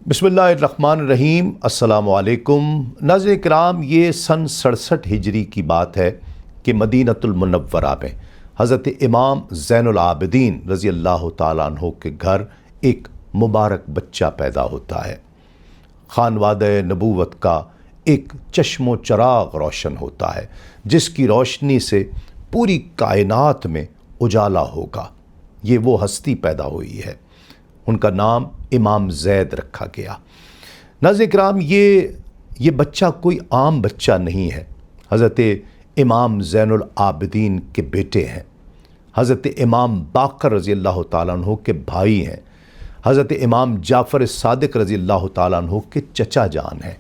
बिस्मिल्लाहिर्रहमानिर्रहीम। अस्सलामु अलैकुम नाज़रीन किराम, ये सन 67 हिजरी की बात है कि मदीनतुल मुनव्वरा में हज़रत इमाम ज़ैनुल आबिदीन रज़ी अल्लाह ताला अन्हु के घर एक मुबारक बच्चा पैदा होता है। खानवादे नबूवत का एक चश्मो चराग रोशन होता है जिसकी रोशनी से पूरी कायनात में उजाला होगा। ये वो हस्ती पैदा हुई है, उनका नाम इमाम ज़ैद रखा गया। नाज़रीन किराम, ये बच्चा कोई आम बच्चा नहीं है। हज़रत इमाम ज़ैनुल आबिदीन के बेटे हैं, हज़रत इमाम बाकर रज़ी अल्लाह ताला अन्हु के भाई हैं, हज़रत इमाम जाफ़र सादिक रज़ी अल्लाह ताला अन्हु के चचा जान हैं,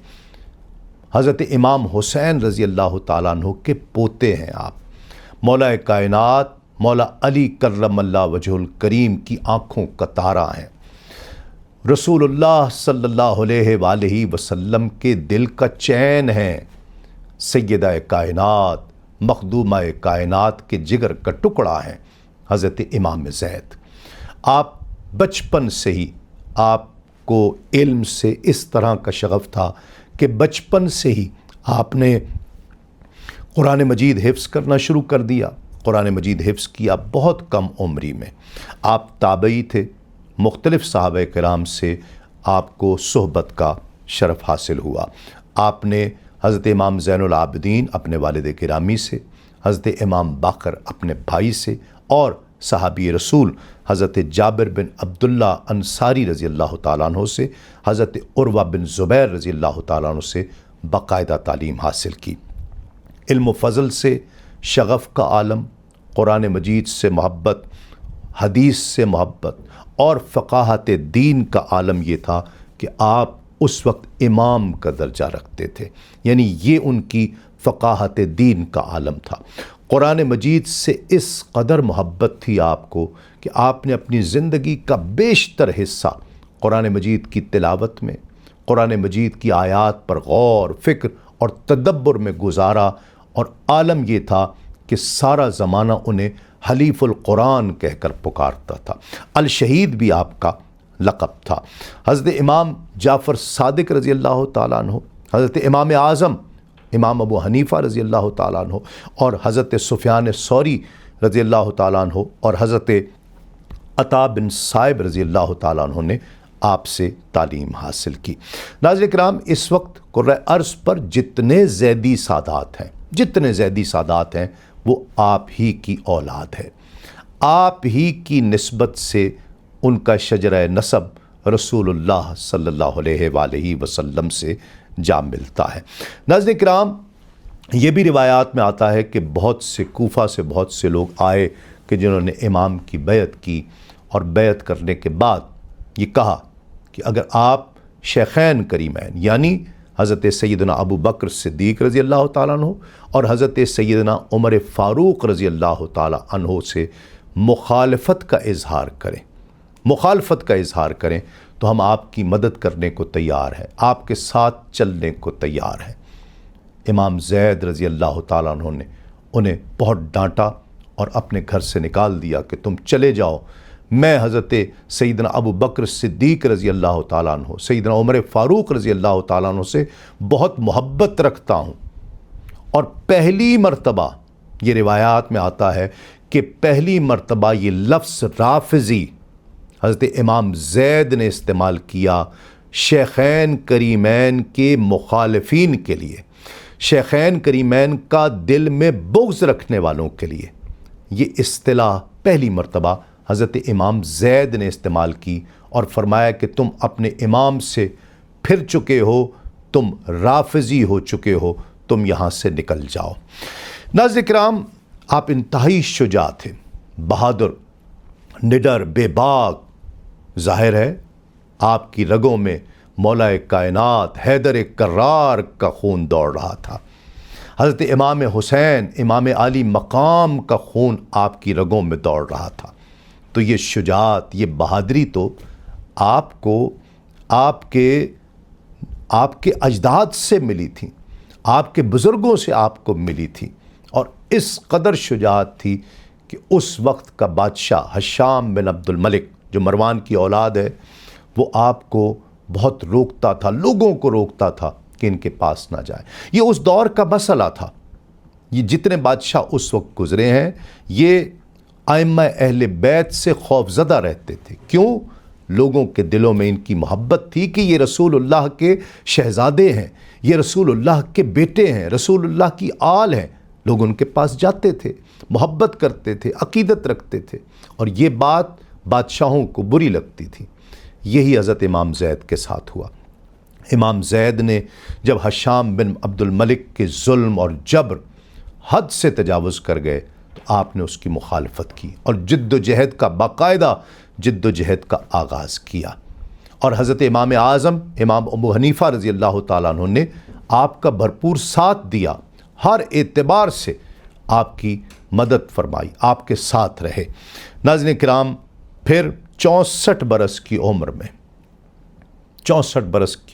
हज़रत इमाम हुसैन रज़ी अल्लाह ताला अन्हु के पोते हैं आप। मौला कायनात मौला अली कर्रमल्लाह वजहुल करीम की आँखों का तारा हैं। रसूलुल्लाह सल्लल्लाहु अलैहि वसल्लम के दिल का चैन हैं। सैयदा कायनात मखदूमा कायनात के जिगर का टुकड़ा हैं हज़रत इमाम ज़ैद। आप बचपन से ही आपको इल्म से इस तरह का शगफ़ था कि बचपन से ही आपने कुरान मजीद हिफ्ज़ करना शुरू कर दिया। कुरान मजीद हिफ्ज़ किया बहुत कम उम्री में। आप ताबई थे, मुख्तलिफ़ सहाबा किराम से आपको सोहबत का शरफ़ हासिल हुआ। आपने हज़रत इमाम ज़ैनुल आबिदीन अपने वालिद गिरामी से, हज़रत इमाम बाकर अपने भाई से और सहाबी रसूल हज़रत जाबिर बिन अब्दुल्ला अंसारी रज़ी अल्लाह ताला अन्हु से, हज़रत उर्वा बिन ज़ुबैर रज़ी अल्लाह ताला अन्हु से बाकायदा तालीम हासिल की। इल्म फ़ज़ल से शगफ़ का आलम, कुरान मजीद से मोहब्बत, हदीस से मोहब्बत और फ़क़ाहत दीन का आलम ये था कि आप उस वक्त इमाम का दर्जा रखते थे, यानी ये उनकी फ़क़ाहत दीन का आलम था। कुरान मजीद से इस कदर मोहब्बत थी आपको कि आपने अपनी ज़िंदगी का बेशतर हिस्सा कुरान मजीद की तिलावत में, कुरान मजीद की आयात पर गौर फ़िक्र और तदब्बर में गुजारा। और आलम ये था कि सारा ज़माना उन्हें हलीफ़ुल कुरान कहकर पुकारता था। अल शहीद भी आपका लक़ब था। हज़रत इमाम जाफ़र सादिक रज़ी अल्लाह ताला अन्हु, हज़रत इमाम आज़म इमाम अबू हनीफ़ा रज़ी अल्लाह ताला अन्हु और हज़रत सुफ़यान सौरी रज़ी अल्लाह ताला अन्हु और हज़रत अता बिन साइब रज़ी अल्लाह ताला अन्हु ने आपसे तालीम हासिल की। नाज़रीन किराम, इस वक्त कुर्रा अर्ज़ पर जितने ज़ैदी सादात हैं वो आप ही की औलाद है। आप ही की निस्बत से उनका शजरा नसब रसूलुल्लाह सल्लल्लाहु अलैहि वसल्लम से जा मिलता है। नाज़रीन किराम, ये भी रिवायात में आता है कि बहुत से कूफा से बहुत से लोग आए कि जिन्होंने इमाम की बैत की और बैत करने के बाद ये कहा कि अगर आप शेखैन करीमैन यानी हज़रत सैयदना अबू बकर सिद्दीक़ रज़ी अल्लाह ताला अन्हु और हज़रत सैयदना उमर फ़ारूक़ रज़ी अल्लाह ताला अन्हु से मुखालफत का इज़हार करें तो हम आपकी मदद करने को तैयार हैं, आपके साथ चलने को तैयार हैं। इमाम ज़ैद रज़ी अल्लाह ताला अन्हु ने उन्हें बहुत डांटा और अपने घर से निकाल दिया कि तुम चले जाओ, मैं हज़रत सैयदना अबू बकर सिद्दीक़ रज़ी अल्लाह ताला अन्हु, सैयदना उमर फ़ारूक़ रज़ी अल्लाह ताला अन्हु से बहुत मोहब्बत रखता हूँ। और पहली मर्तबा ये रिवायात में आता है कि पहली मर्तबा ये लफ्ज़ राफ़िज़ी हज़रत इमाम ज़ैद ने इस्तेमाल किया शेखैन करीमैन के मुखालिफिन के लिए, शेखैन करीमैन का दिल में बुग़्ज़ रखने वालों के लिए। ये इस्तिलाह पहली मर्तबा हज़रत इमाम ज़ैद ने इस्तेमाल की और फरमाया कि तुम अपने इमाम से फिर चुके हो, तुम राफ़िज़ी हो चुके हो, तुम यहाँ से निकल जाओ। नाज़रीन किराम, आप इंतहाई शुजा थे, बहादुर, निडर, बेबाक। ज़ाहिर है आपकी रगों में मौला कायनात हैदर कर्रार का खून दौड़ रहा था। हज़रत इमाम हुसैन इमाम आली मकाम का खून आपकी रगों में दौड़ रहा था। तो ये शुजाअत, ये बहादरी तो आपको आपके अजदाद से मिली थी, आपके बुज़ुर्गों से आपको मिली थी। और इस कदर शुजाअत थी कि उस वक्त का बादशाह हशाम बिन अब्दुल मलिक जो मरवान की औलाद है, वो आपको بہت روکتا تھا، لوگوں کو روکتا تھا کہ ان کے پاس نہ جائے۔ یہ اس دور کا مسئلہ تھا۔ یہ جتنے بادشاہ اس وقت گزرے ہیں یہ ائمہ اہل بیت سے خوف زدہ رہتے تھے۔ کیوں؟ لوگوں کے دلوں میں ان کی محبت تھی کہ یہ رسول اللہ کے شہزادے ہیں، یہ رسول اللہ کے بیٹے ہیں، رسول اللہ کی آل ہیں۔ لوگ ان کے پاس جاتے تھے، محبت کرتے تھے، عقیدت رکھتے تھے، اور یہ بات بادشاہوں کو بری لگتی تھی۔ یہی حضرت امام زید کے ساتھ ہوا۔ امام زید نے جب ہشام بن عبد الملک کے ظلم اور جبر حد سے تجاوز کر گئے تو آپ نے اس کی مخالفت کی اور جد و جہد کا باقاعدہ جد و جہد کا آغاز کیا، اور حضرت امام اعظم امام ابو حنیفہ رضی اللہ تعالیٰ عنہ نے آپ کا بھرپور ساتھ دیا، ہر اعتبار سے آپ کی مدد فرمائی، آپ کے ساتھ رہے۔ ناظرین کرام، پھر 64 برس کی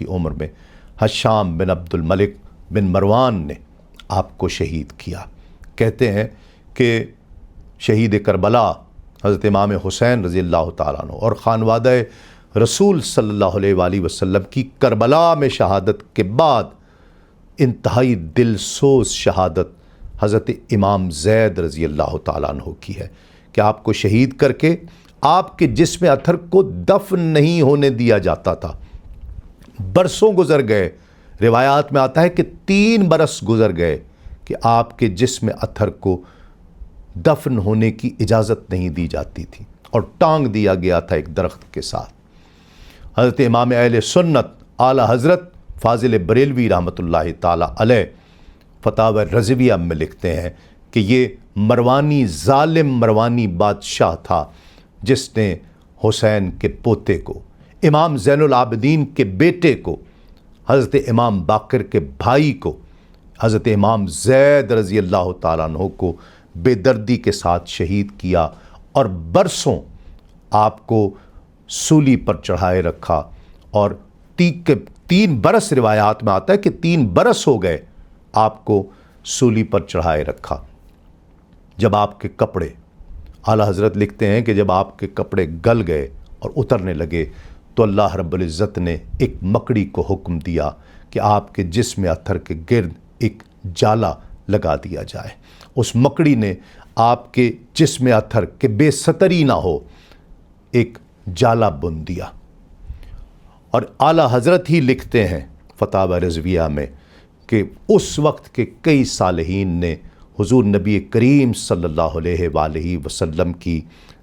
عمر میں ہشام بن عبد الملک بن مروان نے آپ کو شہید کیا۔ کہتے ہیں کہ شہید کربلا حضرت امام حسین رضی اللہ تعالیٰ عنہ اور خانوادہ رسول صلی اللہ علیہ وآلہ وسلم کی کربلا میں شہادت کے بعد انتہائی دل سوز شہادت حضرت امام زید رضی اللہ تعالیٰ عنہ کی ہے کہ آپ کو شہید کر کے آپ کے جسم اطہر کو دفن نہیں ہونے دیا جاتا تھا۔ برسوں گزر گئے، روایات میں آتا ہے کہ 3 برس گزر گئے کہ آپ کے جسم اطہر کو دفن ہونے کی اجازت نہیں دی جاتی تھی اور ٹانگ دیا گیا تھا ایک درخت کے ساتھ۔ حضرت امام اہل سنت اعلی حضرت فاضل بریلوی رحمۃ اللہ تعالیٰ علیہ فتاوی رضویہ میں لکھتے ہیں کہ یہ مروانی ظالم مروانی بادشاہ تھا جس نے حسین کے پوتے کو، امام زین العابدین کے بیٹے کو، حضرت امام باقر کے بھائی کو، حضرت امام زید رضی اللہ تعالیٰ عنہ کو بے دردی کے ساتھ شہید کیا اور برسوں آپ کو سولی پر چڑھائے رکھا، اور 3 برس روایات میں آتا ہے کہ 3 برس ہو گئے آپ کو سولی پر چڑھائے رکھا۔ جب آپ کے کپڑے، اعلیٰ حضرت لکھتے ہیں کہ جب آپ کے کپڑے گل گئے اور اترنے لگے تو اللہ رب العزت نے ایک مکڑی کو حکم دیا کہ آپ کے جسم اطہر کے گرد ایک جالا لگا دیا جائے۔ اس مکڑی نے آپ کے جسم اطہر کے بے ستری نہ ہو ایک جالا بن دیا، اور اعلیٰ حضرت ہی لکھتے ہیں فتاوی رضویہ میں کہ اس وقت کے کئی صالحین نے حضور نبی کریم صلی اللہ علیہ وآلہ وسلم کی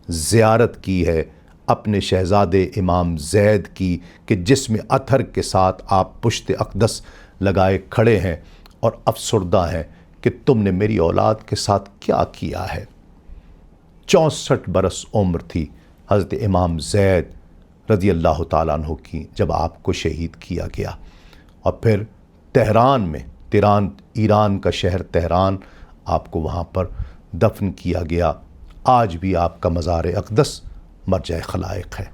زیارت کی ہے، اپنے شہزادے امام زید کی، کہ جسم اطہر کے ساتھ آپ پشت اقدس لگائے کھڑے ہیں اور افسردہ ہیں کہ تم نے میری اولاد کے ساتھ کیا کیا ہے۔ 64 برس عمر تھی حضرت امام زید رضی اللہ تعالیٰ عنہ کی جب آپ کو شہید کیا گیا، اور پھر تہران میں، ایران کا شہر تہران، آپ کو وہاں پر دفن کیا گیا۔ آج بھی آپ کا مزار اقدس مرجع خلائق ہے۔